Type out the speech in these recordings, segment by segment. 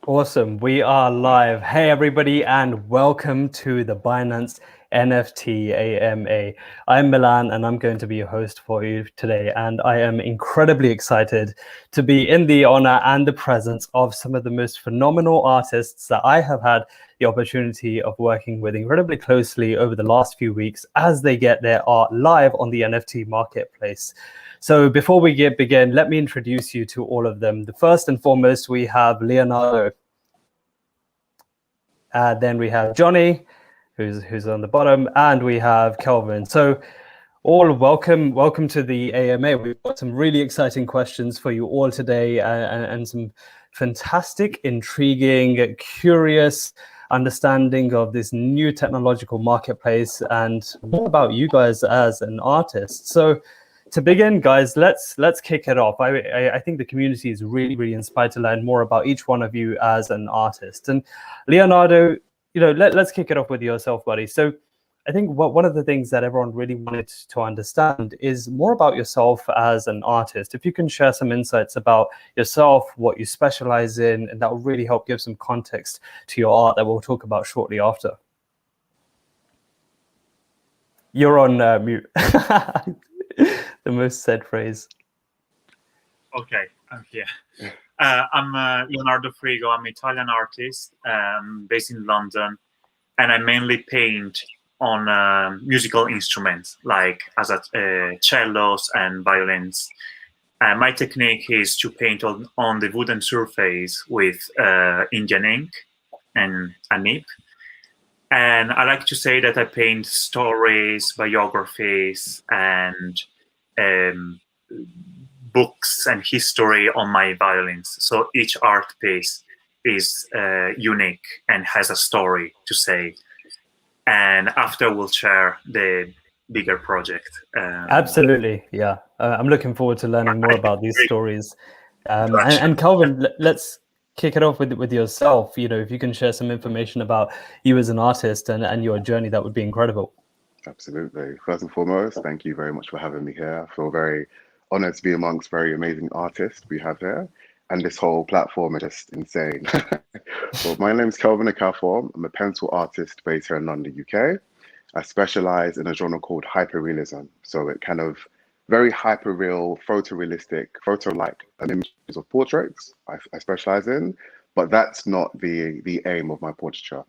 Awesome. We are live. Hey, everybody, and welcome to the Binance NFT AMA. I'm Milan, and I'm going to be your host for you today. And I am incredibly excited to be in the honor and the presence of some of the most phenomenal artists that I have had the opportunity of working with incredibly closely over the last few weeks as they get their art live on the NFT Marketplace. So before we begin, let me introduce you to all of them. The first and foremost, we have Leonardo. Then we have Jonny, who's on the bottom, and we have Kelvin. So all welcome to the AMA. We've got some really exciting questions for you all today, and some fantastic, intriguing, curious understanding of this new technological marketplace and more about you guys as an artist. So to begin, guys, let's kick it off. I think the community is really inspired to learn more about each one of you as an artist. And Leonardo, let's kick it off with yourself, buddy. So I think one of the things that everyone really wanted to understand is more about yourself as an artist. If you can share some insights about yourself, what you specialize in, and that will really help give some context to your art that we'll talk about shortly after. You're on mute. The most said phrase. Okay, I'm here. I'm Leonardo Frigo. I'm an Italian artist based in London, and I mainly paint on musical instruments like cellos and violins. My technique is to paint on the wooden surface with Indian ink and a nib. And I like to say that I paint stories, biographies, and books and history on my violins. So each art piece is unique and has a story to say. And after we'll share the bigger project. Absolutely, yeah. I'm looking forward to learning more about these stories. And Kelvin, let's kick it off with yourself. If you can share some information about you as an artist and your journey, that would be incredible. Absolutely. First and foremost, thank you very much for having me here. I feel very honored to be amongst very amazing artists we have here. And this whole platform is just insane. Well, my name is Kelvin Okafor. I'm a pencil artist based here in London, UK. I specialize in a genre called hyperrealism. So it kind of very hyperreal, photorealistic, photo-like images of portraits I specialize in. But that's not the aim of my portraiture.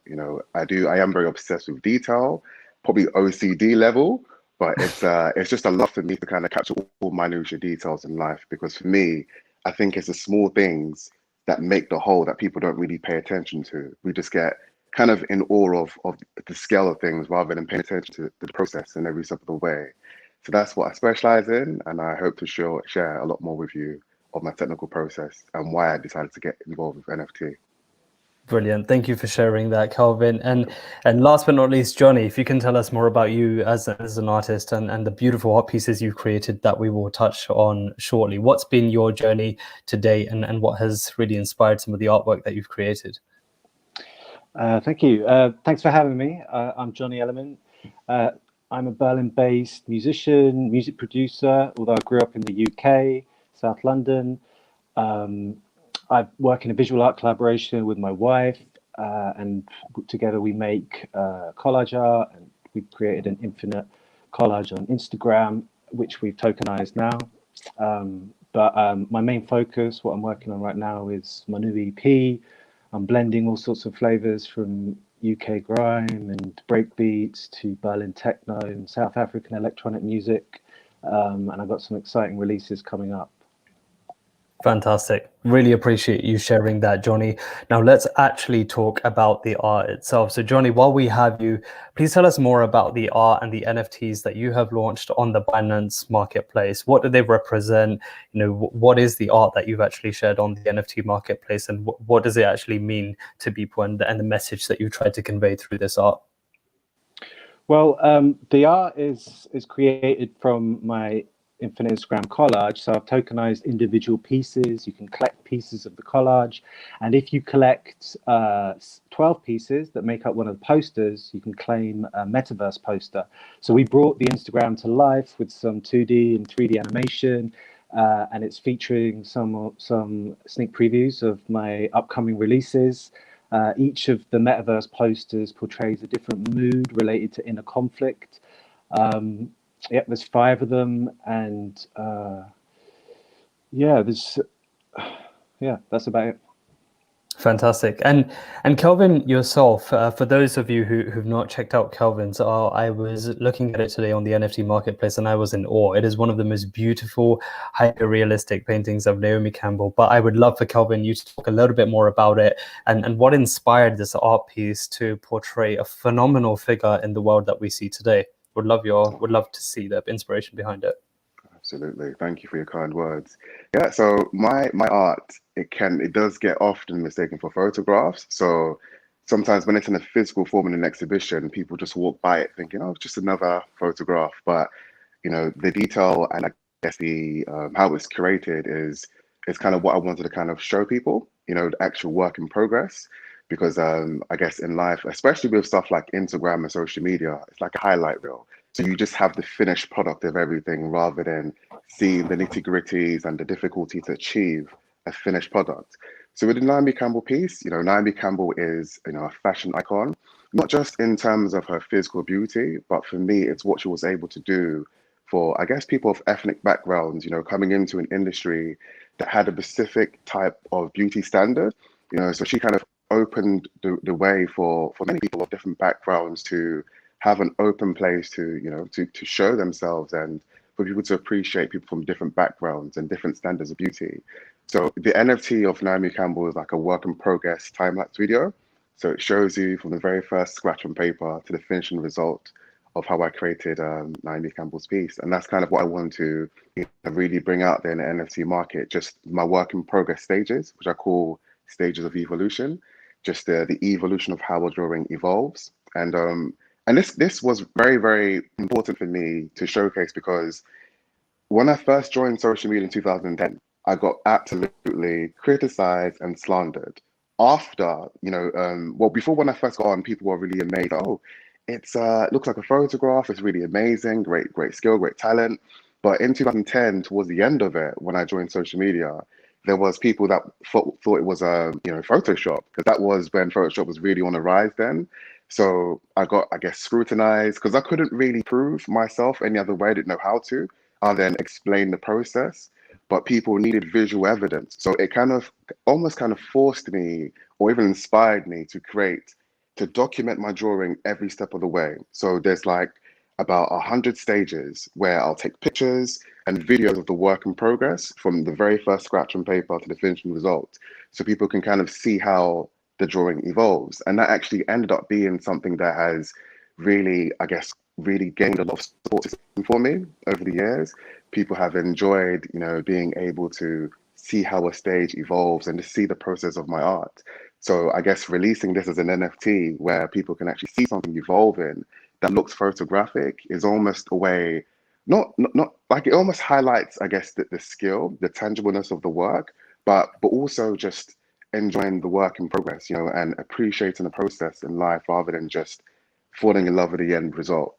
I am very obsessed with detail, probably OCD level, but it's just a love for me to kind of capture all minutiae details in life, because for me, I think it's the small things that make the whole that people don't really pay attention to. We just get kind of in awe of the scale of things rather than paying attention to the process in every step of the way. So that's what I specialize in, and I hope to share a lot more with you of my technical process and why I decided to get involved with NFT. Brilliant. Thank you for sharing that, Kelvin. And last but not least, Jonny, if you can tell us more about you as an artist and the beautiful art pieces you've created that we will touch on shortly. What's been your journey to date, and what has really inspired some of the artwork that you've created? Thank you. Thanks for having me. I'm Jonny Element. I'm a Berlin-based musician, music producer, although I grew up in the UK, South London. I work in a visual art collaboration with my wife, and together we make collage art, and we've created an infinite collage on Instagram, which we've tokenized now. But my main focus, what I'm working on right now, is my new EP. I'm blending all sorts of flavors from UK grime and breakbeats to Berlin techno and South African electronic music. And I've got some exciting releases coming up. Fantastic. Really appreciate you sharing that, Jonny. Now let's actually talk about the art itself. So Jonny, while we have you, please tell us more about the art and the NFTs that you have launched on the Binance Marketplace. What do they represent? What is the art that you've actually shared on the NFT Marketplace, and what does it actually mean to people, and the message that you tried to convey through this art? Well, the art is created from my infinite Instagram collage. So I've tokenized individual pieces. You can collect pieces of the collage, and if you collect 12 pieces that make up one of the posters, you can claim a metaverse poster. So we brought the Instagram to life with some 2D and 3D animation, and it's featuring some sneak previews of my upcoming releases. Each of the metaverse posters portrays a different mood related to inner conflict. Yeah, there's 5 of them, and that's about it. Fantastic. And Kelvin, yourself, for those of you who've not checked out Kelvin's, I was looking at it today on the NFT Marketplace, and I was in awe. It is one of the most beautiful, hyper-realistic paintings of Naomi Campbell. But I would love for Kelvin, you to talk a little bit more about it and what inspired this art piece to portray a phenomenal figure in the world that we see today. Would love to see the inspiration behind it. Absolutely. Thank you for your kind words. Yeah, so my art, it does get often mistaken for photographs. So sometimes when it's in a physical form in an exhibition, people just walk by it thinking, oh, it's just another photograph. But the detail and I guess the how it's created is kind of what I wanted to kind of show people, the actual work in progress. Because I guess in life, especially with stuff like Instagram and social media, it's like a highlight reel. So you just have the finished product of everything rather than seeing the nitty-gritties and the difficulty to achieve a finished product. So with the Naomi Campbell piece, Naomi Campbell is a fashion icon, not just in terms of her physical beauty, but for me, it's what she was able to do for, I guess, people of ethnic backgrounds, coming into an industry that had a specific type of beauty standard. So she kind of opened the way for many people of different backgrounds to have an open place to to show themselves and for people to appreciate people from different backgrounds and different standards of beauty. So the NFT of Naomi Campbell is like a work in progress time-lapse video. So it shows you from the very first scratch on paper to the finishing result of how I created Naomi Campbell's piece. And that's kind of what I want to really bring out there in the NFT market, just my work in progress stages, which I call stages of evolution, just the evolution of how a drawing evolves. And this was very, very important for me to showcase because when I first joined social media in 2010, I got absolutely criticized and slandered. After, before when I first got on, people were really amazed. Oh, it looks like a photograph. It's really amazing. Great skill, great talent. But in 2010, towards the end of it, when I joined social media, there was people that thought it was Photoshop, because that was when Photoshop was really on the rise then. So I got, I guess, scrutinized because I couldn't really prove myself any other way. I didn't know how to. I'll then explain the process, but people needed visual evidence. So it almost forced me or even inspired me to document my drawing every step of the way. So there's like about 100 stages where I'll take pictures and videos of the work in progress from the very first scratch on paper to the finishing result. So people can kind of see how the drawing evolves. And that actually ended up being something that has really, I guess, really gained a lot of support for me over the years. People have enjoyed, being able to see how a stage evolves and to see the process of my art. So I guess releasing this as an NFT where people can actually see something evolving that looks photographic is almost a way, not like it almost highlights, I guess, the skill, the tangibleness of the work, but also just enjoying the work in progress, and appreciating the process in life rather than just falling in love with the end result.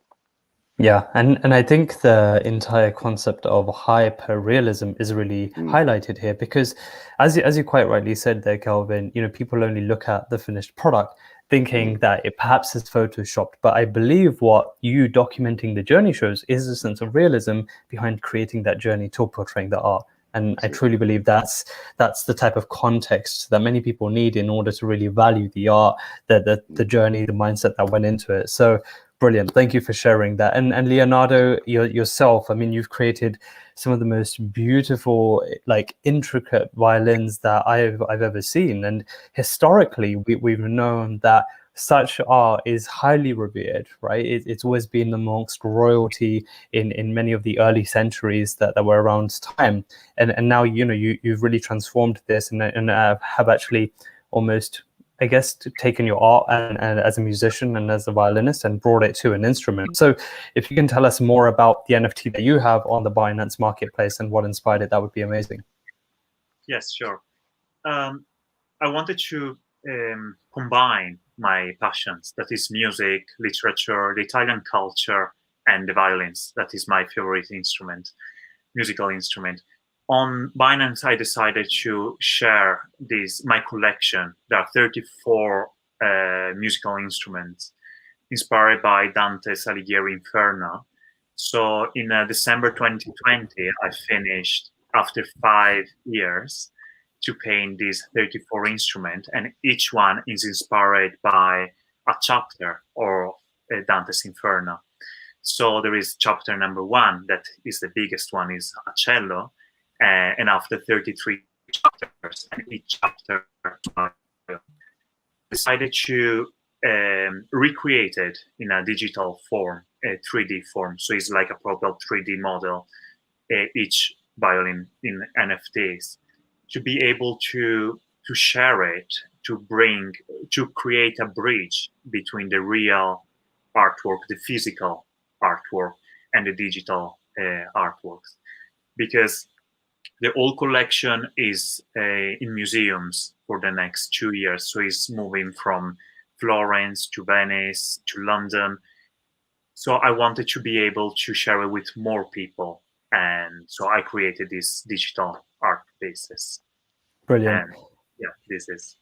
Yeah, and I think the entire concept of hyper-realism is really highlighted here because, as you quite rightly said there, Kelvin, people only look at the finished product thinking that it perhaps is photoshopped. But I believe what you documenting the journey shows is a sense of realism behind creating that journey to portraying the art. And I truly believe that's the type of context that many people need in order to really value the art, the journey, the mindset that went into it. So brilliant. Thank you for sharing that. And Leonardo, yourself, I mean, you've created some of the most beautiful, like intricate violins that I've ever seen. And historically, we've known that such art is highly revered, right? It's always been amongst royalty in many of the early centuries that were around time. And now, you've really transformed this and have actually almost, I guess, taken your art and as a musician and as a violinist and brought it to an instrument. So if you can tell us more about the NFT that you have on the Binance Marketplace and what inspired it, that would be amazing. Yes, sure. I wanted to combine my passions, that is music, literature, the Italian culture, and the violins. That is my favorite musical instrument. on Binance, I decided to share my collection. There are 34 musical instruments inspired by Dante's Alighieri Inferno. So in December 2020, I finished, after 5 years, to paint these 34 instruments, and each one is inspired by a chapter or Dante's Inferno. So there is chapter number 1, that is the biggest one, is a cello, and after 33 chapters, and each chapter decided to recreate it in a digital form, a 3D form. So it's like a proper 3D model, each violin in NFTs, to be able to share it, to create a bridge between the real artwork, the physical artwork, and the digital artworks. Because the whole collection is in museums for the next 2 years. So it's moving from Florence to Venice to London. So I wanted to be able to share it with more people. And so I created these digital art pieces. Brilliant. And yeah, this is.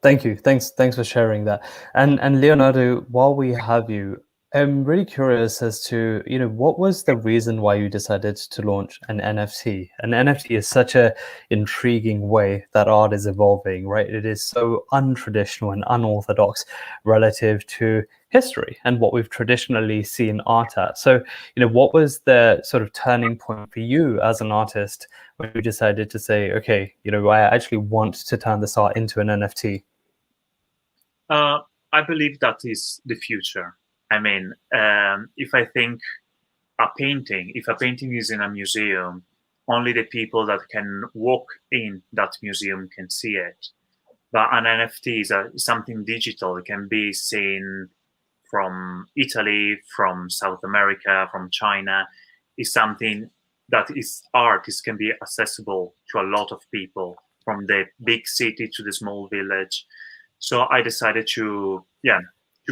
Thank you. Thanks for sharing that. And Leonardo, while we have you, I'm really curious as to, what was the reason why you decided to launch an NFT? An NFT is such a intriguing way that art is evolving, right? It is so untraditional and unorthodox relative to history and what we've traditionally seen art at. So, what was the sort of turning point for you as an artist when you decided to say, okay, I actually want to turn this art into an NFT? I believe that is the future. I mean, if I think if a painting is in a museum, only the people that can walk in that museum can see it. But an NFT is something digital. It can be seen from Italy, from South America, from China. It's something that is art. It can be accessible to a lot of people, from the big city to the small village. So I decided to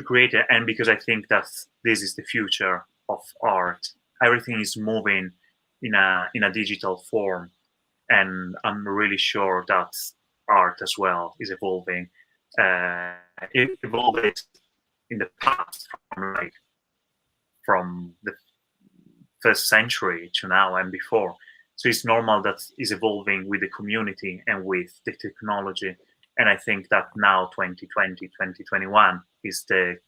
create it, and because I think that this is the future of art. Everything is moving in a digital form, and I'm really sure that art as well is evolving. It evolved in the past from the first century to now and before. So it's normal that it's evolving with the community and with the technology. And I think that now 2020, 2021 is the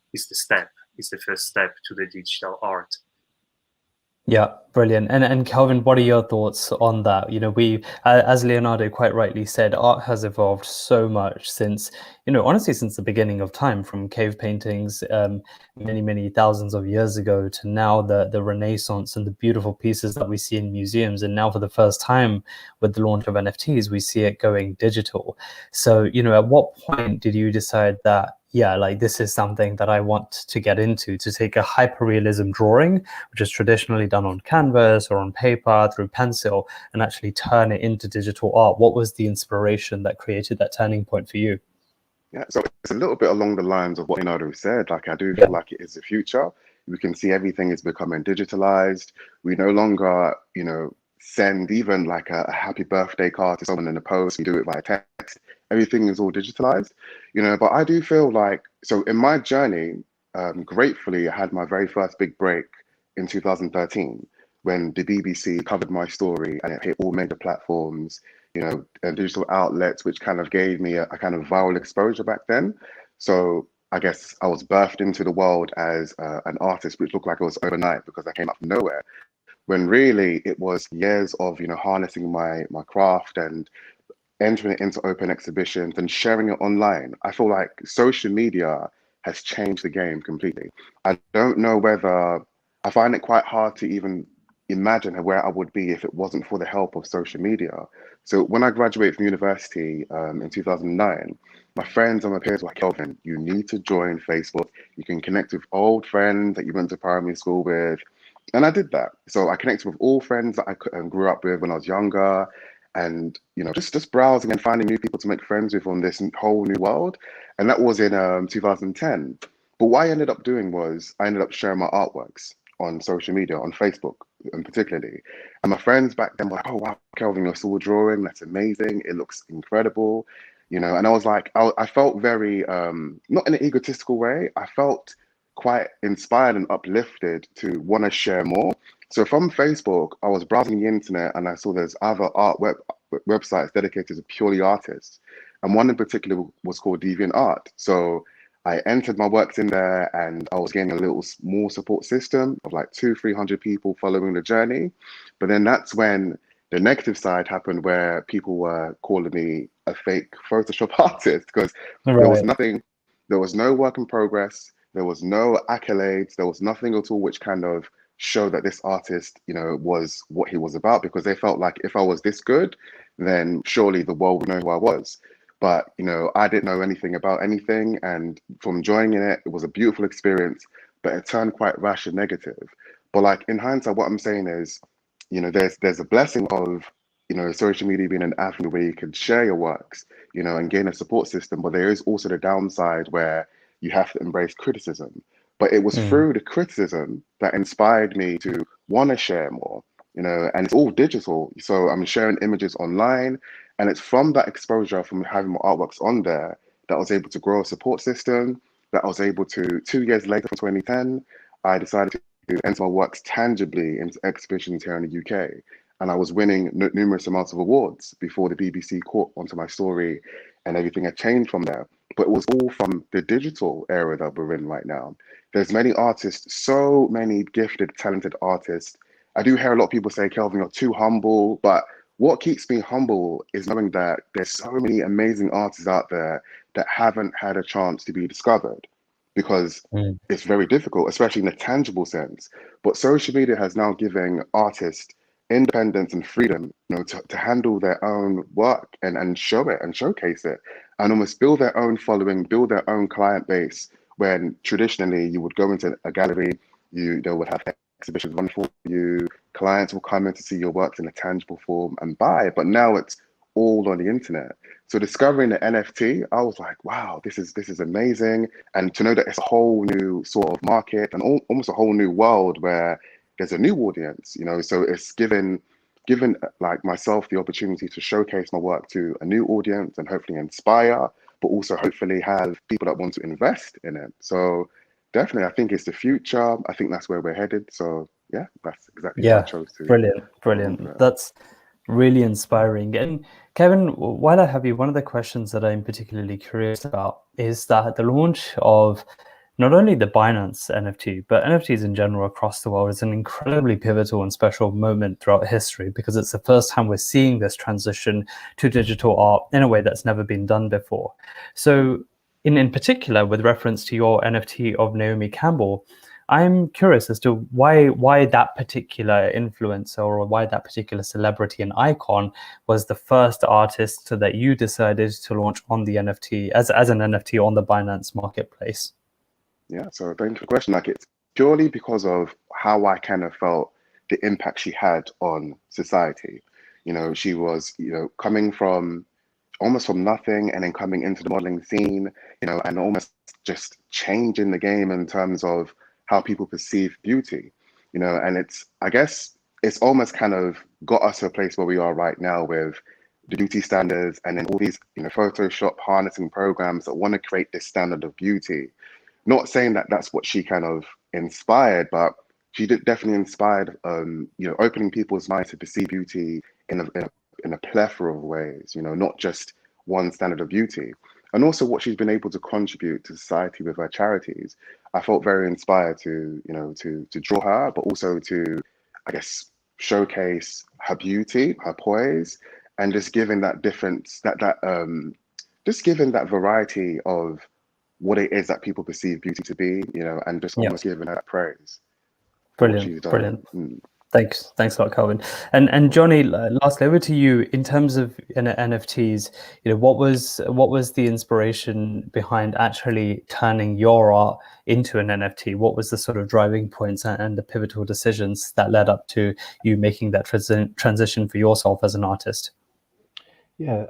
first step to the digital art. Yeah, brilliant. And Kelvin, what are your thoughts on that? We, as Leonardo quite rightly said, art has evolved so much since, honestly, since the beginning of time, from cave paintings many, many thousands of years ago to now the Renaissance and the beautiful pieces that we see in museums. And now for the first time with the launch of NFTs, we see it going digital. So, at what point did you decide that, this is something that I want to get into, to take a hyperrealism drawing, which is traditionally done on canvas or on paper through pencil, and actually turn it into digital art? What was the inspiration that created that turning point for you? Yeah, so it's a little bit along the lines of what Leonardo said. Like, I do feel like it is the future. We can see everything is becoming digitalized. We no longer, send even like a happy birthday card to someone in the post. We do it via text. Everything is all digitalized, but I do feel like, so in my journey, gratefully, I had my very first big break in 2013 when the BBC covered my story and it hit all major platforms, and digital outlets, which kind of gave me a kind of viral exposure back then. So I guess I was birthed into the world as an artist, which looked like it was overnight because I came out from nowhere, when really it was years of, harnessing my craft and entering it into open exhibitions and sharing it online. I feel like social media has changed the game completely. I don't know whether, I find it quite hard to even imagine where I would be if it wasn't for the help of social media. So when I graduated from university in 2009, my friends and my peers were like, Kelvin, you need to join Facebook. You can connect with old friends that you went to primary school with. And I did that. So I connected with all friends that I grew up with when I was younger. And just browsing and finding new people to make friends with on this whole new world. And that was in 2010. But what I ended up doing was I ended up sharing my artworks on social media, on Facebook, and particularly. And my friends back then were like, "Oh wow, Kelvin, you're still drawing. That's amazing. It looks incredible." And I was like, I felt very, not in an egotistical way. I felt quite inspired and uplifted to want to share more. So from Facebook, I was browsing the internet and I saw there's other websites dedicated to purely artists. And one in particular was called DeviantArt. So I entered my works in there and I was getting a little more support system of like 200-300 people following the journey. But then that's when the negative side happened, where people were calling me a fake Photoshop artist because there was nothing, there was no work in progress, there was no accolades, there was nothing at all which kind of showed that this artist, was what he was about, because they felt like if I was this good, then surely the world would know who I was. But, I didn't know anything about anything. And from joining it, it was a beautiful experience, but it turned quite rash and negative. But like in hindsight, what I'm saying is, there's a blessing of, social media being an avenue where you can share your works, and gain a support system. But there is also the downside where you have to embrace criticism. But it was through the criticism that inspired me to want to share more, and it's all digital. So I'm sharing images online, and it's from that exposure, from having my artworks on there, that I was able to grow a support system, that I was able to, 2 years later, from 2010, I decided to enter my works tangibly into exhibitions here in the UK. And I was winning numerous amounts of awards before the BBC caught onto my story, and everything had changed from there. But it was all from the digital era that we're in right now. There's many artists, so many gifted, talented artists. I do hear a lot of people say, Kelvin, you're too humble. But what keeps me humble is knowing that there's so many amazing artists out there that haven't had a chance to be discovered, because it's very difficult, especially in a tangible sense. But social media has now given artists independence and freedom, to handle their own work and show it and showcase it, and almost build their own following, build their own client base. When traditionally you would go into a gallery, they would have exhibitions run for you, clients will come in to see your works in a tangible form and buy. But now it's all on the internet. So discovering the NFT, I was like, wow, this is amazing. And to know that it's a whole new sort of market and almost a whole new world where there's a new audience, so it's given like myself the opportunity to showcase my work to a new audience and hopefully inspire, but also hopefully have people that want to invest in it. So definitely, I think it's the future. I think that's where we're headed. So yeah, that's exactly why I chose to. Brilliant. That's really inspiring. And Kevin, while I have you, one of the questions that I'm particularly curious about is that the launch of not only the Binance NFT, but NFTs in general across the world is an incredibly pivotal and special moment throughout history, because it's the first time we're seeing this transition to digital art in a way that's never been done before. So in particular, with reference to your NFT of Naomi Campbell, I'm curious as to why that particular influencer or why that particular celebrity and icon was the first artist that you decided to launch on the NFT as an NFT on the Binance Marketplace. Yeah, so thank you for the question. Like, it's purely because of how I kind of felt the impact she had on society. She was, coming from almost from nothing and then coming into the modeling scene, and almost just changing the game in terms of how people perceive beauty, and I guess it's almost kind of got us to a place where we are right now with the beauty standards and then all these, Photoshop harnessing programs that want to create this standard of beauty. Not saying that that's what she kind of inspired, but she definitely inspired, opening people's minds to perceive beauty in a plethora of ways, not just one standard of beauty. And also what she's been able to contribute to society with her charities. I felt very inspired to draw her, but also to, I guess, showcase her beauty, her poise, and just giving that difference, just giving that variety of what it is that people perceive beauty to be, and just almost giving her that praise. Brilliant. Thanks a lot, Kelvin. And Jonny, lastly, over to you. In terms of NFTs, what was the inspiration behind actually turning your art into an NFT? What was the sort of driving points and the pivotal decisions that led up to you making that transition for yourself as an artist? Yeah.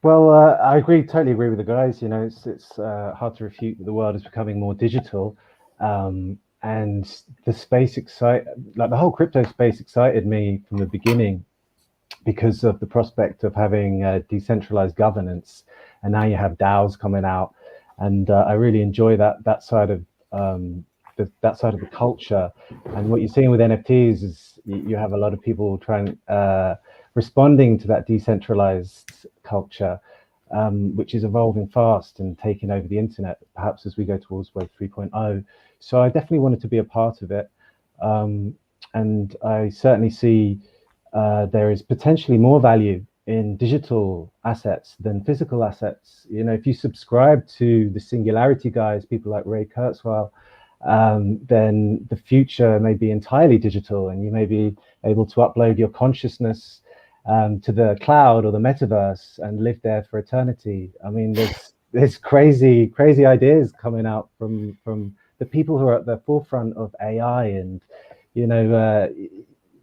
Well, I totally agree with the guys. It's hard to refute that the world is becoming more digital. and the space like the whole crypto space excited me from the beginning because of the prospect of having decentralized governance, and now you have DAOs coming out, and I really enjoy that side of that side of the culture. And what you're seeing with NFTs is you have a lot of people trying responding to that decentralized culture, which is evolving fast and taking over the internet, perhaps as we go towards Web 3.0. So I definitely wanted to be a part of it, and I certainly see there is potentially more value in digital assets than physical assets. You know, if you subscribe to the singularity guys, people like Ray Kurzweil, then the future may be entirely digital, and you may be able to upload your consciousness to the cloud or the metaverse and live there for eternity. I mean, there's crazy ideas coming out from the people who are at the forefront of AI, and you know,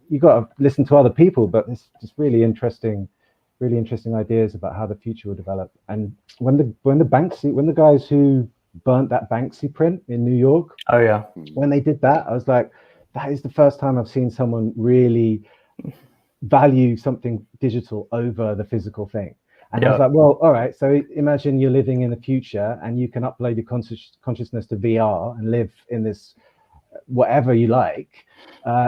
you got to listen to other people, but it's just really interesting ideas about how the future will develop. And when the guys who burnt that Banksy print in New York, oh yeah, when they did that, I was like, that is the first time I've seen someone really value something digital over the physical thing. And I was like, well, all right, so imagine you're living in the future and you can upload your consciousness to VR and live in this whatever you like.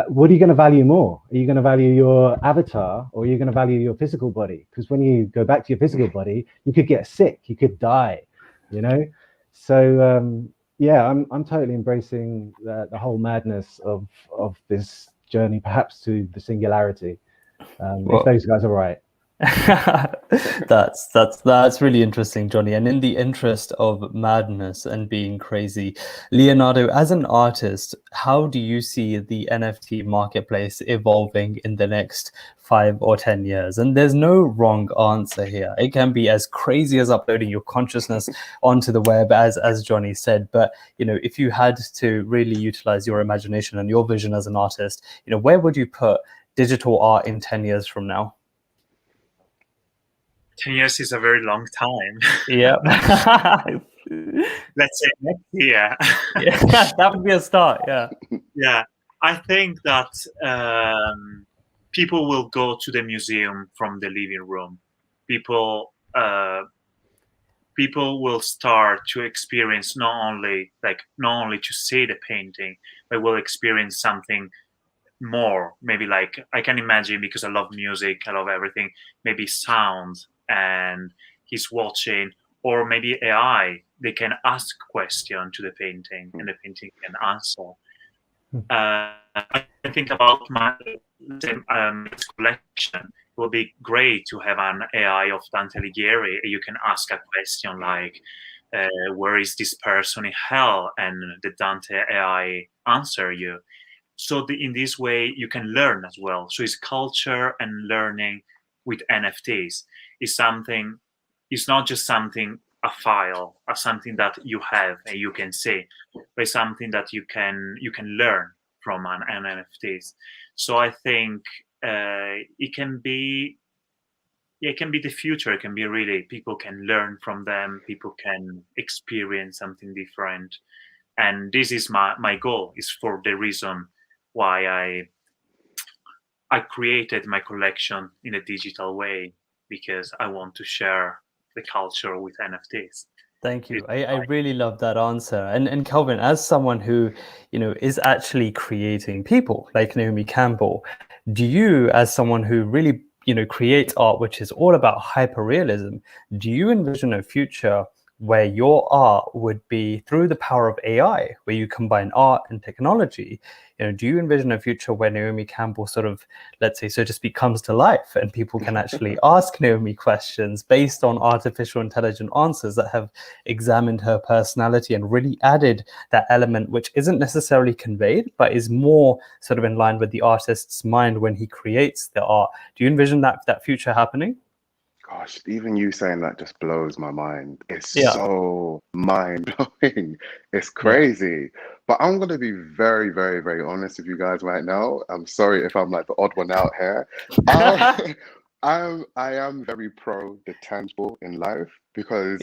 What are you going to value more? Are you going to value your avatar, or are you going to value your physical body? Because when you go back to your physical body, you could get sick, you could die, you know? So yeah, I'm totally embracing the whole madness of this journey, perhaps to the singularity. If those guys are right. That's really interesting, Jonny. And in the interest of madness and being crazy, Leonardo, as an artist, how do you see the NFT marketplace evolving in the next 5 or 10 years? And there's no wrong answer here. It can be as crazy as uploading your consciousness onto the web, as Jonny said. But you know, if you had to really utilize your imagination and your vision as an artist, you know, where would you put digital art in 10 years from now? 10 years is a very long time. Yeah. Let's say next year. Yeah, that would be a start. Yeah. Yeah. I think that people will go to the museum from the living room. People will start to experience not only to see the painting, but will experience something more. Maybe like, I can imagine, because I love music, I love everything, maybe sound, and he's watching, or maybe AI, they can ask question to the painting and the painting can answer. I think about my collection. It will be great to have an AI of Dante Alighieri. You can ask a question like, where is this person in hell? And the Dante AI answer you. So in this way, you can learn as well. So it's culture and learning with NFTs. It's not just something, a file, or something that you have and you can see, but it's something that you can learn from an NFTs. So I think it can be the future. It can be really, people can learn from them, people can experience something different. And this is my goal, is for the reason why I created my collection in a digital way, because I want to share the culture with NFTs. Thank you. I really love that answer. And Kelvin, as someone who, you know, is actually creating people like Naomi Campbell, do you, as someone who really, you know, creates art which is all about hyperrealism, do you envision a future where your art would be through the power of AI, where you combine art and technology? You know, do you envision a future where Naomi Campbell sort of, let's say, so to speak, comes to life and people can actually ask Naomi questions based on artificial intelligent answers that have examined her personality and really added that element which isn't necessarily conveyed, but is more sort of in line with the artist's mind when he creates the art? Do you envision that future happening? Gosh, even you saying that just blows my mind. It's so mind-blowing. It's crazy. But I'm going to be very, very, very honest with you guys right now. I'm sorry if I'm like the odd one out here. I am very pro the tangible in life, because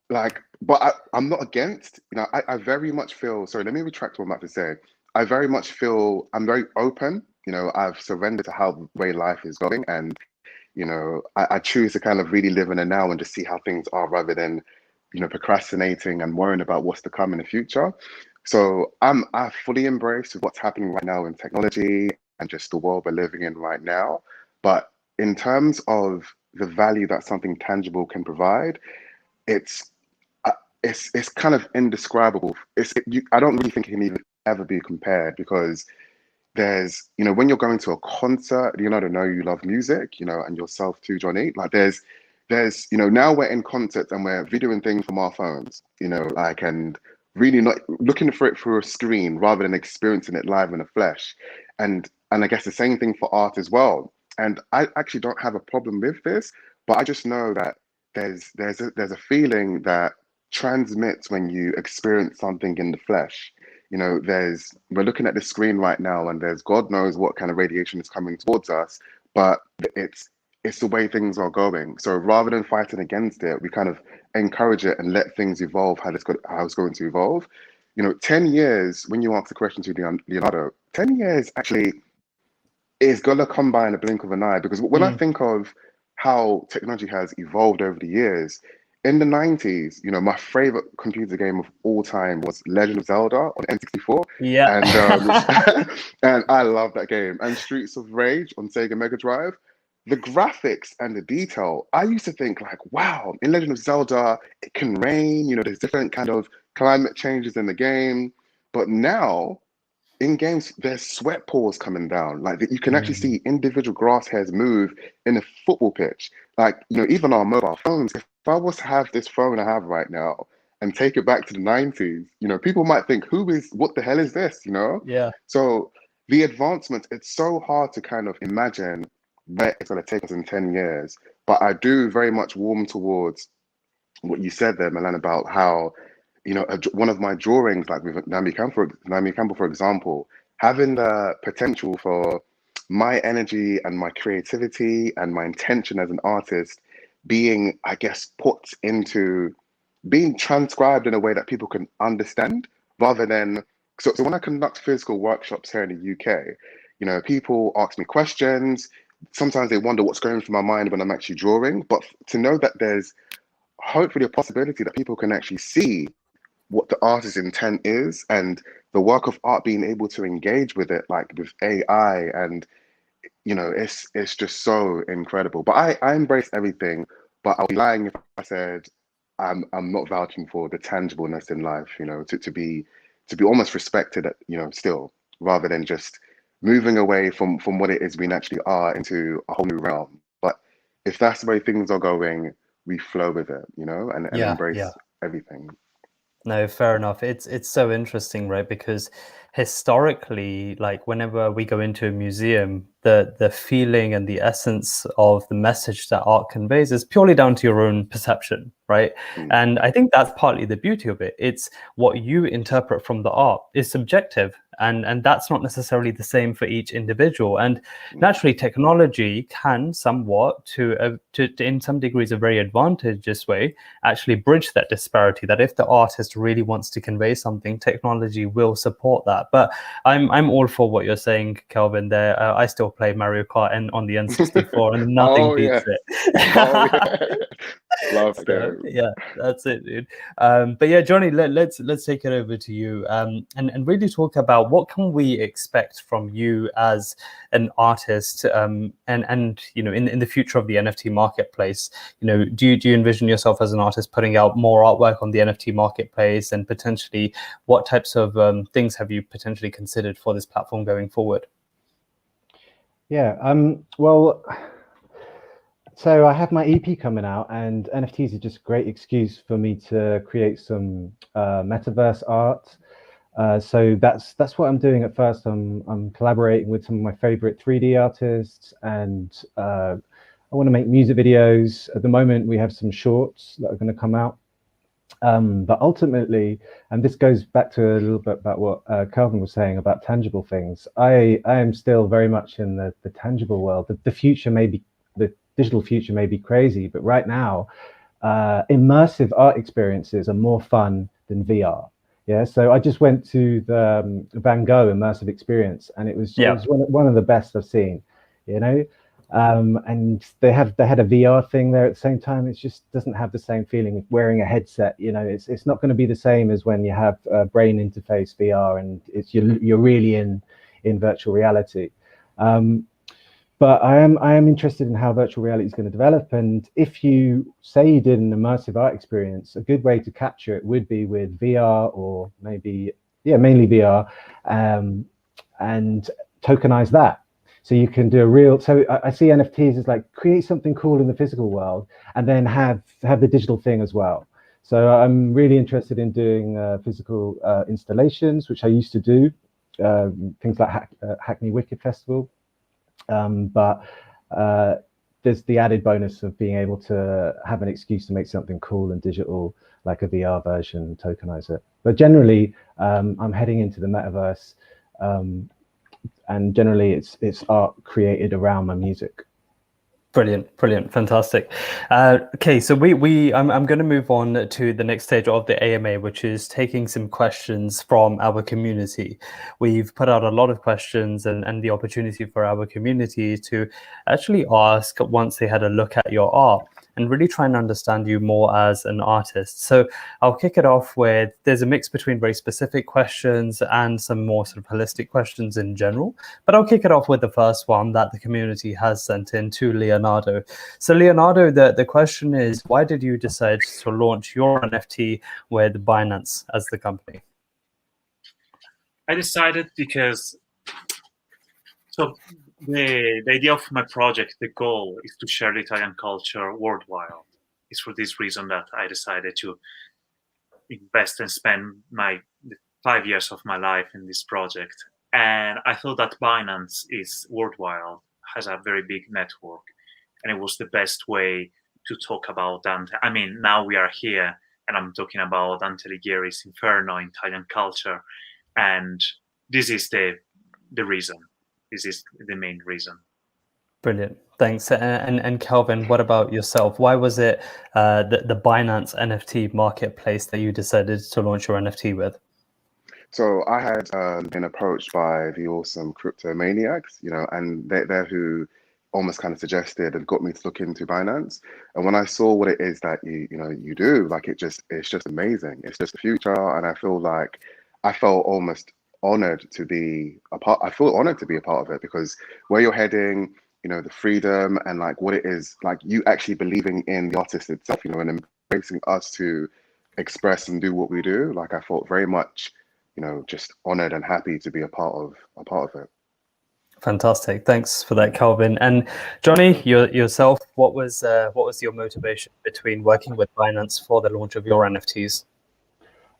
like, but I'm not against, you know, I very much feel, sorry, let me retract what I'm about to say. I very much feel I'm very open, you know, I've surrendered to how the way life is going. And, you know, I choose to kind of really live in the now and just see how things are rather than, you know, procrastinating and worrying about what's to come in the future. So I fully embrace what's happening right now in technology and just the world we're living in right now. But in terms of the value that something tangible can provide, it's uh, it's kind of indescribable. I don't really think it can even ever be compared because there's, you know, when you're going to a concert, you know you love music, you know, and yourself too, Johnny. Like you know, now we're in concerts and we're videoing things from our phones, you know, like, and really not looking for it through a screen rather than experiencing it live in the flesh. And I guess the same thing for art as well. And I actually don't have a problem with this, but I just know that there's a feeling that transmits when you experience something in the flesh. You know, we're looking at the screen right now and there's God knows what kind of radiation is coming towards us, but it's the way things are going. So rather than fighting against it, we kind of encourage it and let things evolve how it's going to evolve. You know, 10 years, when you ask the question to Leonardo, 10 years actually is gonna come by in a blink of an eye, because when I think of how technology has evolved over the years, in the 90s, you know, my favorite computer game of all time was Legend of Zelda on N64. Yeah. And and I love that game. And Streets of Rage on Sega Mega Drive. The graphics and the detail, I used to think like, wow, in Legend of Zelda, it can rain, you know, there's different kind of climate changes in the game. But now in games, there's sweat pores coming down. Like you can actually see individual grass hairs move in a football pitch. Like, you know, even our mobile phones, if I was to have this phone I have right now and take it back to the 90s, you know, people might think, what the hell is this, you know? Yeah. So the advancements, it's so hard to kind of imagine where it's going to take us in 10 years. But I do very much warm towards what you said there, Milan, about how, you know, one of my drawings, like with Naomi Campbell, for example, having the potential for my energy and my creativity and my intention as an artist being, I guess, put into being transcribed in a way that people can understand rather than. So when I conduct physical workshops here in the UK, you know, people ask me questions. Sometimes they wonder what's going through my mind when I'm actually drawing. But to know that there's hopefully a possibility that people can actually see what the artist's intent is and the work of art being able to engage with it, like with AI, and you know, it's just so incredible. But I embrace everything, but I'll be lying if I said I'm not vouching for the tangibleness in life, you know, to be almost respected, you know, still, rather than just moving away from what it is we naturally are into a whole new realm. But if that's the way things are going, we flow with it, you know, and embrace everything. No, fair enough. It's so interesting, right? Because historically, like whenever we go into a museum, the feeling and the essence of the message that art conveys is purely down to your own perception, right? And I think that's partly the beauty of it. It's what you interpret from the art is subjective, and that's not necessarily the same for each individual. And naturally, technology can somewhat, to in some degrees, a very advantageous way, actually bridge that disparity. That if the artist really wants to convey something, technology will support that. But I'm all for what you're saying, Kelvin. There, I still play Mario Kart and on the N64, and nothing beats it. Love the game. Yeah, that's it, dude. But yeah, Jonny, let's take it over to you, and really talk about what can we expect from you as an artist, and you know, in the future of the NFT marketplace. You know, do you envision yourself as an artist putting out more artwork on the NFT marketplace, and potentially what types of things have you potentially considered for this platform going forward? Yeah, well, so I have my EP coming out, and NFTs are just a great excuse for me to create some metaverse art. So that's what I'm doing at first. I'm collaborating with some of my favorite 3D artists, and I want to make music videos. At the moment, we have some shorts that are going to come out. But ultimately, and this goes back to a little bit about what Kelvin was saying about tangible things, I am still very much in the tangible world. The future may be, the digital future may be crazy, but right now, immersive art experiences are more fun than VR. Yeah, so I just went to the Van Gogh immersive experience, and it was one of the best I've seen. You know, and they had a VR thing there at the same time. It just doesn't have the same feeling of wearing a headset. You know, it's not going to be the same as when you have brain interface VR and you're really in virtual reality. But I am interested in how virtual reality is going to develop. And if you say you did an immersive art experience, a good way to capture it would be with VR, or maybe mainly VR, and tokenize that. So you can do a real. So I see NFTs as like create something cool in the physical world, and then have the digital thing as well. So I'm really interested in doing physical installations, which I used to do, things like Hackney Wicked Festival. But there's the added bonus of being able to have an excuse to make something cool and digital, like a VR version, and tokenize it. But generally, I'm heading into the metaverse. And generally it's art created around my music. Brilliant, fantastic. Okay, so I'm going to move on to the next stage of the AMA, which is taking some questions from our community. We've put out a lot of questions and the opportunity for our community to actually ask once they had a look at your art and really try and understand you more as an artist. So I'll kick it off with, there's a mix between very specific questions and some more sort of holistic questions in general. But I'll kick it off with the first one that the community has sent in to Leonardo. So Leonardo, the question is, why did you decide to launch your NFT with Binance as the company? I decided because the idea of my project, the goal is to share the Italian culture worldwide. It's for this reason that I decided to invest and spend the 5 years of my life in this project. And I thought that Binance is worldwide, has a very big network, and it was the best way to talk about Dante. I mean, now we are here and I'm talking about Dante Alighieri's Inferno in Italian culture. And this is the reason. This is the main reason. Brilliant, thanks. And Kelvin, what about yourself? Why was it the Binance NFT Marketplace that you decided to launch your NFT with? So I had been approached by the awesome crypto maniacs, and they're who almost kind of suggested and got me to look into Binance. And when I saw what it is that you do, like it's just amazing. It's just the future, and I felt almost honored to be a part. I feel honored to be a part of it, because where you're heading, the freedom and like what it is, like you actually believing in the artist itself, and embracing us to express and do what we do. Like I felt very much, just honored and happy to be a part of it. Fantastic, thanks for that, Kelvin. And Jonny, yourself, what was your motivation between working with Binance for the launch of your NFTs?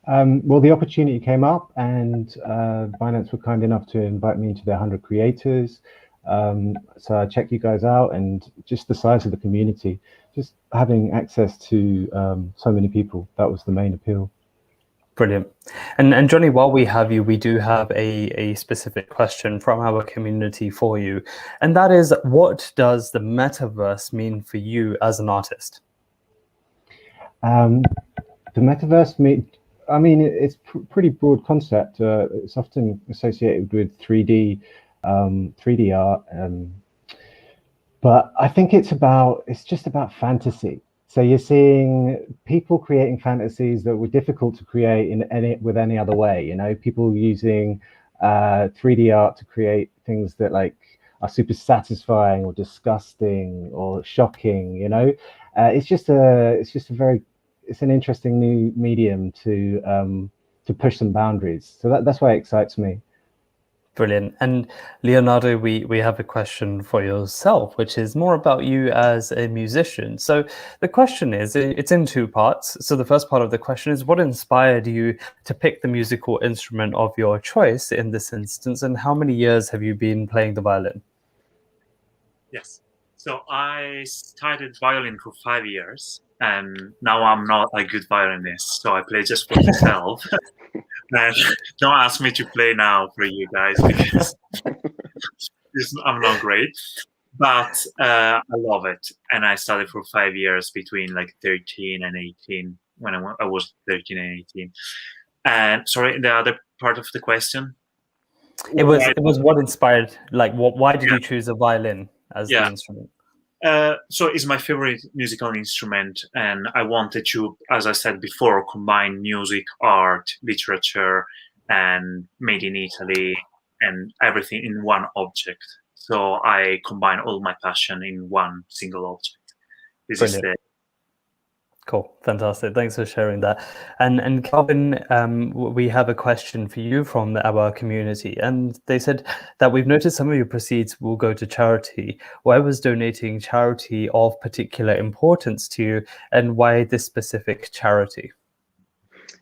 Well, the opportunity came up, and Binance were kind enough to invite me into their 100 creators. So I checked you guys out, and just the size of the community, just having access to so many people, that was the main appeal. Brilliant. And Jonny, while we have you, we do have a specific question from our community for you. And that is, what does the metaverse mean for you as an artist? The metaverse it's pretty broad concept. It's often associated with 3D art, but I think it's just about fantasy. So you're seeing people creating fantasies that were difficult to create with any other way. People using 3D art to create things that are super satisfying or disgusting or shocking. It's an interesting new medium to push some boundaries. So that's why it excites me. Brilliant. And Leonardo, we have a question for yourself, which is more about you as a musician. So the question is, it's in two parts. So the first part of the question is, what inspired you to pick the musical instrument of your choice in this instance, and how many years have you been playing the violin? Yes. So I started violin for 5 years, and now I'm not a good violinist, so I play just for myself. And don't ask me to play now for you guys, because I'm not great. But I love it, and I studied for 5 years between like 13 and 18 when I was 13 and 18. And sorry, the other part of the question. It was what inspired, like, why did Yeah. you choose a violin as the Yeah. instrument? So it's my favorite musical instrument, and I wanted to, as I said before, combine music, art, literature, and made in Italy, and everything in one object. So I combine all my passion in one single object. This is Brilliant. Cool, fantastic. Thanks for sharing that. And Kelvin, we have a question for you from our community, and they said that we've noticed some of your proceeds will go to charity. Why was donating charity of particular importance to you, and why this specific charity?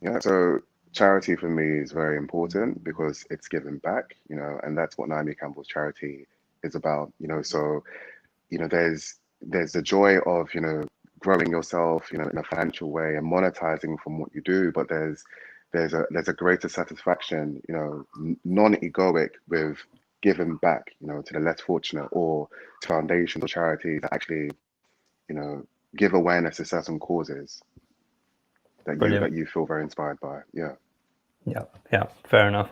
Yeah, so charity for me is very important because it's giving back, and that's what Naomi Campbell's charity is about, So, there's the joy of, growing yourself, in a financial way and monetizing from what you do, but there's a greater satisfaction, non-egoic with giving back, to the less fortunate or to foundations or charities that actually, give awareness to certain causes that you feel very inspired by. Yeah, fair enough.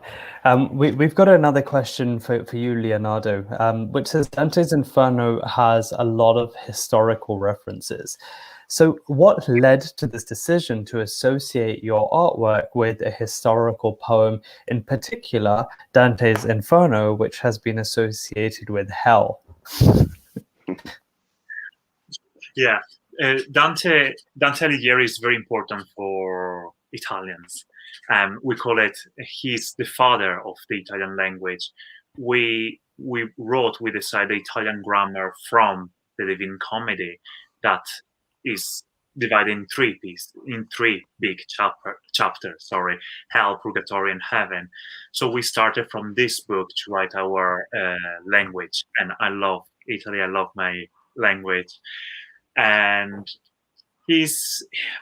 We've got another question for you, Leonardo, which says Dante's Inferno has a lot of historical references. So what led to this decision to associate your artwork with a historical poem, in particular Dante's Inferno, which has been associated with hell? Yeah, Dante Alighieri is very important for Italians. We call it, he's the father of the Italian language. We decided the Italian grammar from the Divine Comedy that is divided in three big chapters, hell, purgatory, and heaven. So we started from this book to write our language, and I love Italy, I love my language. And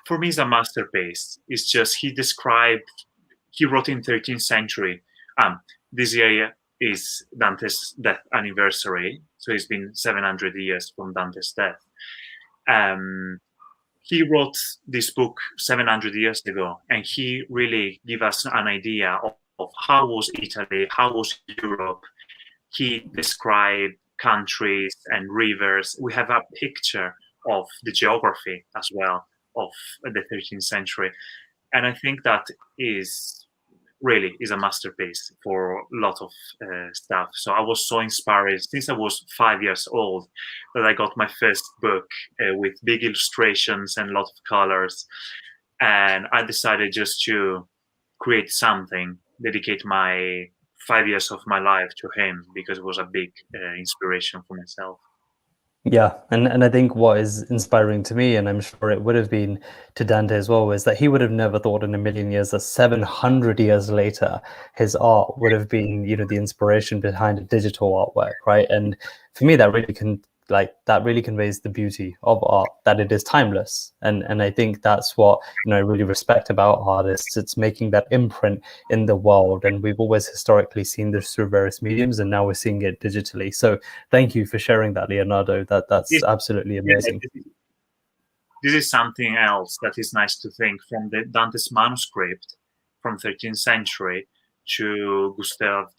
for me, he's a masterpiece. It's just, he wrote in 13th century. This year is Dante's death anniversary, so it's been 700 years from Dante's death. He wrote this book 700 years ago, and he really gave us an idea of how was Italy, how was Europe. He described countries and rivers. We have a picture of the geography as well of the 13th century. And I think that is a masterpiece for a lot of stuff. So I was so inspired since I was 5 years old that I got my first book with big illustrations and a lot of colors. And I decided just to create something, dedicate my 5 years of my life to him, because it was a big inspiration for myself. Yeah, and I think what is inspiring to me, and I'm sure it would have been to Dante as well, is that he would have never thought in a million years that 700 years later, his art would have been, the inspiration behind a digital artwork, right? And for me, that really conveys the beauty of art, that it is timeless. And I think that's what, I really respect about artists. It's making that imprint in the world. And we've always historically seen this through various mediums, and now we're seeing it digitally. So thank you for sharing that, Leonardo. That's absolutely amazing. Yeah, this is something else that is nice to think, from the Dante's manuscript from 13th century to Gustave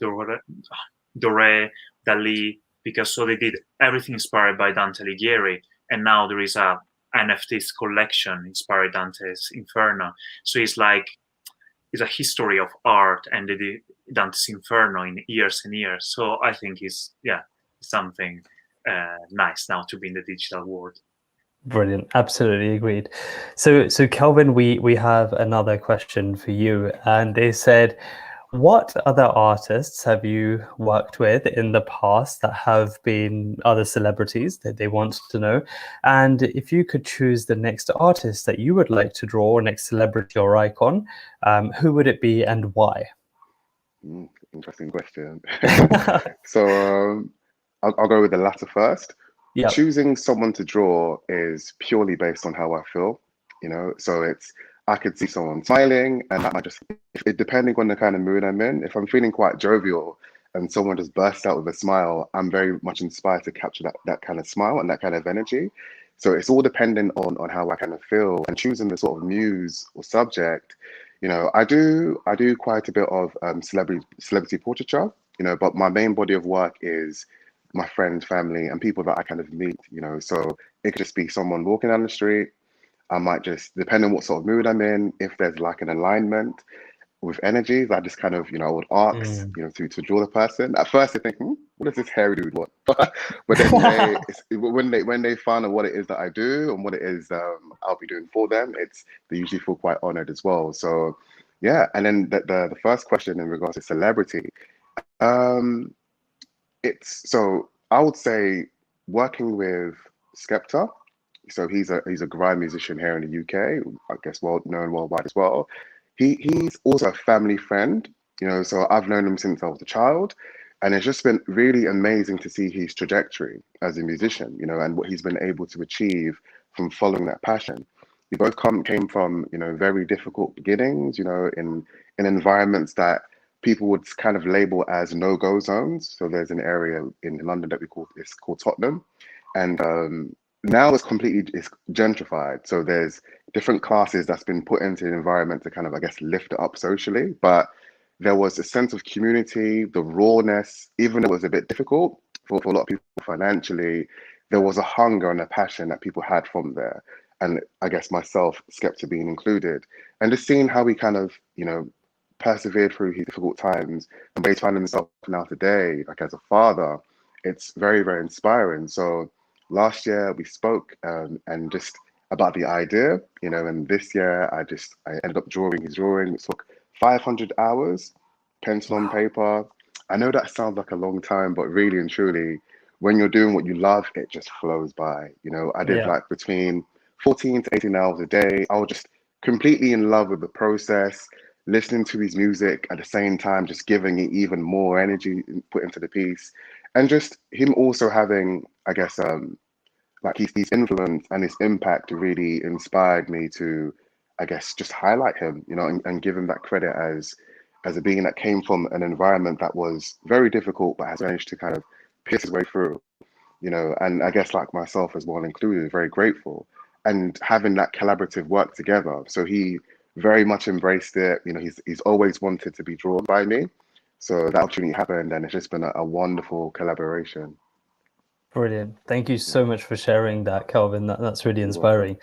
Doré, Dali, because so they did everything inspired by Dante Alighieri, and now there is a NFTs collection inspired Dante's Inferno. So it's a history of art and the Dante's Inferno in years and years. So I think it's something nice now to be in the digital world. Brilliant, absolutely agreed. So Kelvin, we have another question for you, and they said, what other artists have you worked with in the past that have been other celebrities that they want to know? And if you could choose the next artist that you would like to draw, or next celebrity or icon, who would it be and why? Interesting question. So I'll go with the latter first. Yep. Choosing someone to draw is purely based on how I feel, so I could see someone smiling, and that might just, depending on the kind of mood I'm in, if I'm feeling quite jovial and someone just bursts out with a smile, I'm very much inspired to capture that kind of smile and that kind of energy. So it's all dependent on how I kind of feel, and choosing the sort of muse or subject. I do quite a bit of celebrity portraiture, but my main body of work is my friends, family, and people that I kind of meet. So it could just be someone walking down the street. I might just, depending on what sort of mood I'm in, if there's like an alignment with energies, I just kind of, I would ask, to draw the person. At first, they think, what does this hairy dude want? But then when they find out what it is that I do and what it is I'll be doing for them, they usually feel quite honored as well. So, yeah. And then the first question in regards to celebrity, so I would say working with Skepta. So he's a grime musician here in the UK, I guess well known worldwide as well. He's also a family friend, so I've known him since I was a child, and it's just been really amazing to see his trajectory as a musician, and what he's been able to achieve from following that passion. We both came from, very difficult beginnings, in environments that people would kind of label as no-go zones. So there's an area in London that it's called Tottenham, and now it's gentrified. So there's different classes that's been put into the environment to kind of, I guess, lift it up socially. But there was a sense of community, the rawness, even though it was a bit difficult for a lot of people financially, there was a hunger and a passion that people had from there. And I guess myself, Skepta being included, and just seeing how he kind of, persevered through his difficult times and where he's finding himself now today, like as a father, it's very, very inspiring. So last year we spoke and just about the idea, and this year I ended up drawing his drawing. It took 500 hours, pencil on paper. I know that sounds like a long time, but really and truly, when you're doing what you love, it just flows by. I did like between 14 to 18 hours a day. I was just completely in love with the process, listening to his music at the same time, just giving it even more energy put into the piece. And just him also having, I guess, like his influence and his impact really inspired me to, I guess, just highlight him, and give him that credit as a being that came from an environment that was very difficult, but has managed to kind of pierce his way through, and I guess like myself as well included, very grateful, and having that collaborative work together. So he very much embraced it. He's always wanted to be drawn by me. So that opportunity happened, and it's just been a wonderful collaboration. Brilliant. Thank you so much for sharing that, Kelvin. That's really inspiring.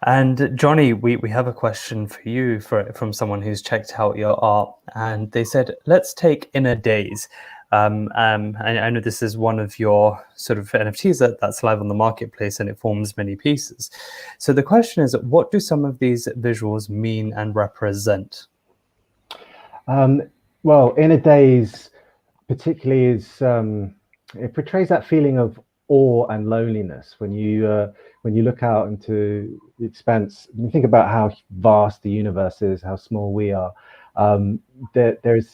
And Jonny, we have a question for you from someone who's checked out your art, and they said, let's take Inner Days. And I know this is one of your sort of NFTs that's live on the marketplace, and it forms many pieces. So the question is, what do some of these visuals mean and represent? Well, Inner Days particularly is it portrays that feeling of awe and loneliness when you look out into the expanse. When you think about how vast the universe is, how small we are. There's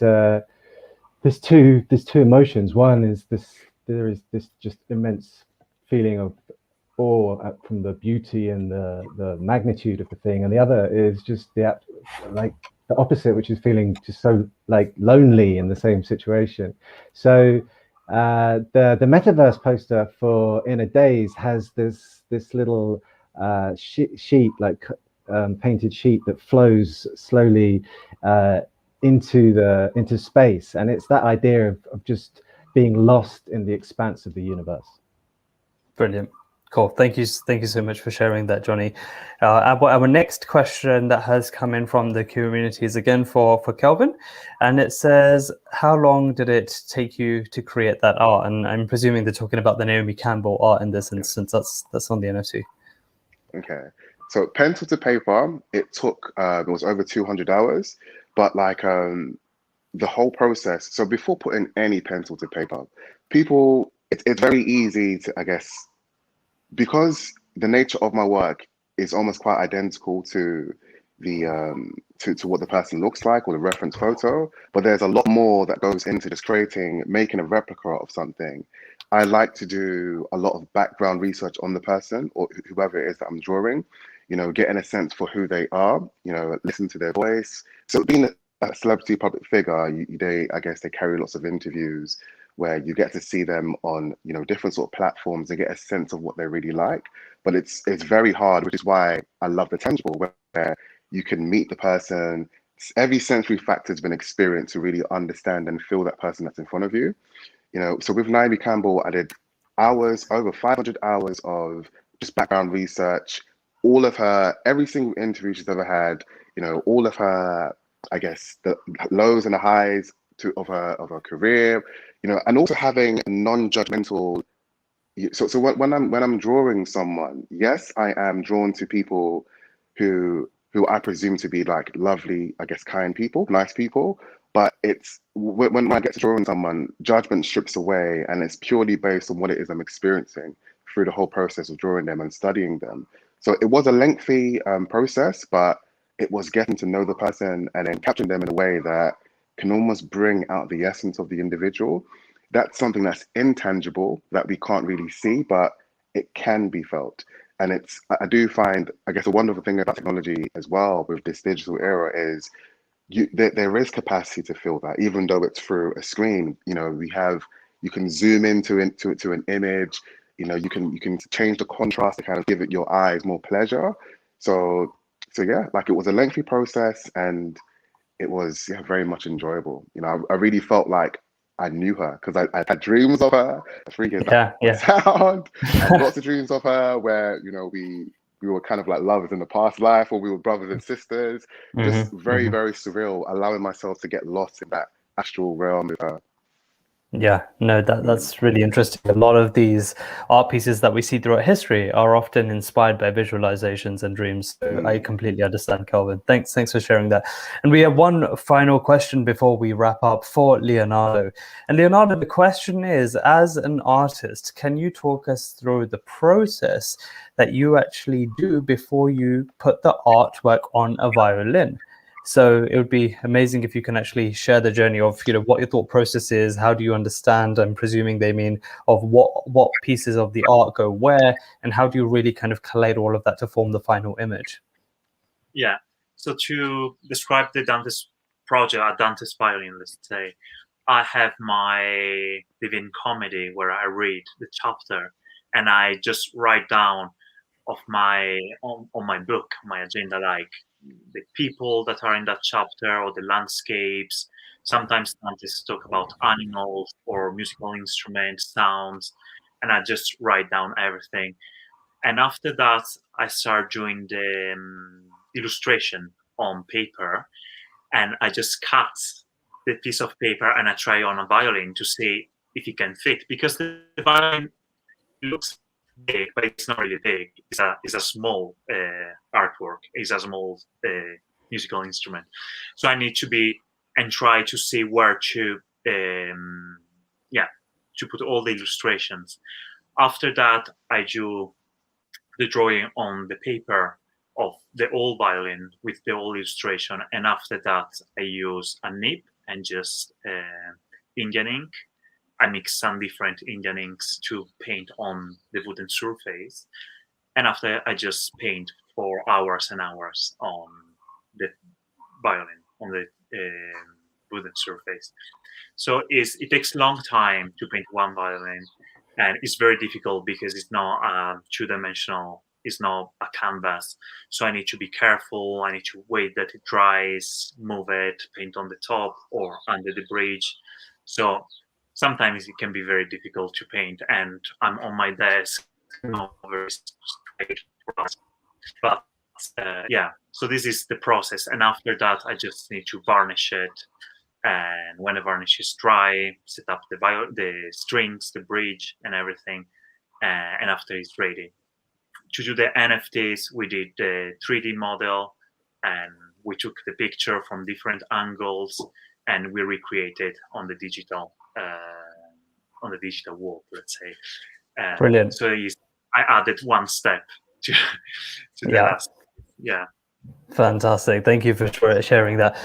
two emotions. One is there is this just immense feeling of awe from the beauty and the magnitude of the thing, and the other is just the opposite, which is feeling just so like lonely in the same situation. So the metaverse poster for Inner Days has this little sheet, like painted sheet that flows slowly into space, and it's that idea of just being lost in the expanse of the universe. Brilliant. Cool. Thank you so much for sharing that, Jonny. Our next question that has come in from the community is again for Kelvin, and it says, how long did it take you to create that art? And I'm presuming they're talking about the Naomi Campbell art in this instance. That's on the NFT. Okay. So pencil to paper, it took it was over 200 hours, but like the whole process. So before putting any pencil to paper, it's very easy to, I guess, because the nature of my work is almost quite identical to the to what the person looks like or the reference photo, but there's a lot more that goes into just making a replica of something. I like to do a lot of background research on the person or whoever it is that I'm drawing, getting a sense for who they are, listen to their voice. So being a celebrity public figure, I guess they carry lots of interviews where you get to see them on, different sort of platforms and get a sense of what they're really like. But it's very hard, which is why I love the tangible, where you can meet the person. Every sensory factor has been experienced to really understand and feel that person that's in front of you. So with Naomi Campbell, I did over 500 hours of just background research, all of her, every single interview she's ever had, all of her, I guess, the lows and the highs of her career, and also having a non-judgmental. So when I'm drawing someone, yes, I am drawn to people who I presume to be like lovely, I guess, kind people, nice people. But it's when I get to drawing someone, judgment strips away, and it's purely based on what it is I'm experiencing through the whole process of drawing them and studying them. So it was a lengthy process, but it was getting to know the person and then capturing them in a way that can almost bring out the essence of the individual. That's something that's intangible that we can't really see, but it can be felt. And I do find, I guess, a wonderful thing about technology as well with this digital era is there is capacity to feel that, even though it's through a screen. You can zoom into an image. You can change the contrast to kind of give it your eyes more pleasure. So yeah, like it was a lengthy process, and it was very much enjoyable. I really felt like I knew her because I had dreams of her. Sound. I had lots of dreams of her where we were kind of like lovers in the past life, or we were brothers and sisters. Just very, very surreal, allowing myself to get lost in that astral realm with her. Yeah, no, that's really interesting. A lot of these art pieces that we see throughout history are often inspired by visualizations and dreams. So I completely understand, Kelvin. Thanks for sharing that. And we have one final question before we wrap up for Leonardo. And Leonardo, the question is, as an artist, can you talk us through the process that you actually do before you put the artwork on a violin? So it would be amazing if you can actually share the journey of, what your thought process is. How do you understand? I'm presuming they mean of what pieces of the art go where, and how do you really kind of collate all of that to form the final image? Yeah. So to describe the Dante's project, Dante's violin, let's say, I have my Divine Comedy where I read the chapter and I just write down of on my book, my agenda, like the people that are in that chapter or the landscapes. Sometimes Dante's talk about animals or musical instruments, sounds, and I just write down everything. And after that, I start doing the illustration on paper, and I just cut the piece of paper and I try on a violin to see if it can fit, because the violin looks big, but it's not really big. It's a small artwork. It's a small musical instrument. So I need to try to see where to put all the illustrations. After that, I do the drawing on the paper of the old violin with the old illustration, and after that, I use a nib and just Indian ink. I mix some different Indian inks to paint on the wooden surface. And after I just paint for hours and hours on the violin, on the wooden surface. So it takes a long time to paint one violin, and it's very difficult because it's not two-dimensional. It's not a canvas. So I need to be careful. I need to wait that it dries, move it, paint on the top or under the bridge. So sometimes it can be very difficult to paint, and I'm on my desk, not very straight. But so this is the process, and after that, I just need to varnish it. And when the varnish is dry, set up the strings, the bridge, and everything. And after it's ready to do the NFTs, we did the 3D model, and we took the picture from different angles, and we recreated on the digital world, let's say. Brilliant. So I added one step to the last. Yeah. Fantastic. Thank you for sharing that.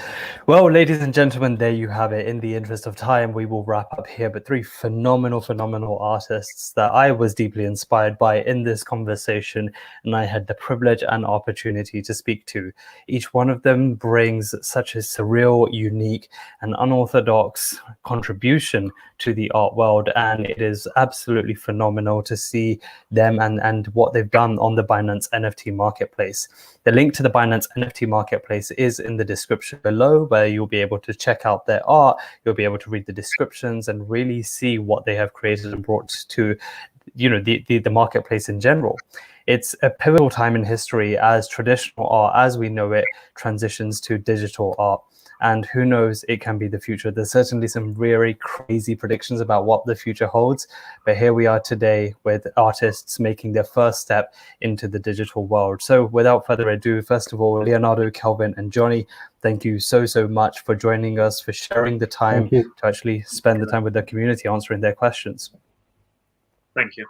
Well, ladies and gentlemen, there you have it. In the interest of time, we will wrap up here. But three phenomenal artists that I was deeply inspired by in this conversation, and I had the privilege and opportunity to speak to. Each one of them brings such a surreal, unique, and unorthodox contribution to the art world, and it is absolutely phenomenal to see them and what they've done on the Binance NFT Marketplace. The link to the Binance NFT Marketplace is in the description below, where you'll be able to check out their art, you'll be able to read the descriptions and really see what they have created and brought to the marketplace in general. It's a pivotal time in history as traditional art, as we know it, transitions to digital art. And who knows, it can be the future. There's certainly some very crazy predictions about what the future holds. But here we are today with artists making their first step into the digital world. So without further ado, first of all, Leonardo, Kelvin, and Jonny, thank you so much for joining us, for sharing the time to actually spend the time with the community, answering their questions. Thank you.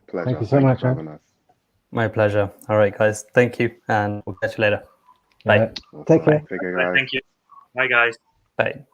Pleasure. Thank you so much, for having us. My pleasure. All right, guys. Thank you. And we'll catch you later. Bye. Take care. Take care, guys. Thank you. Bye, guys. Bye.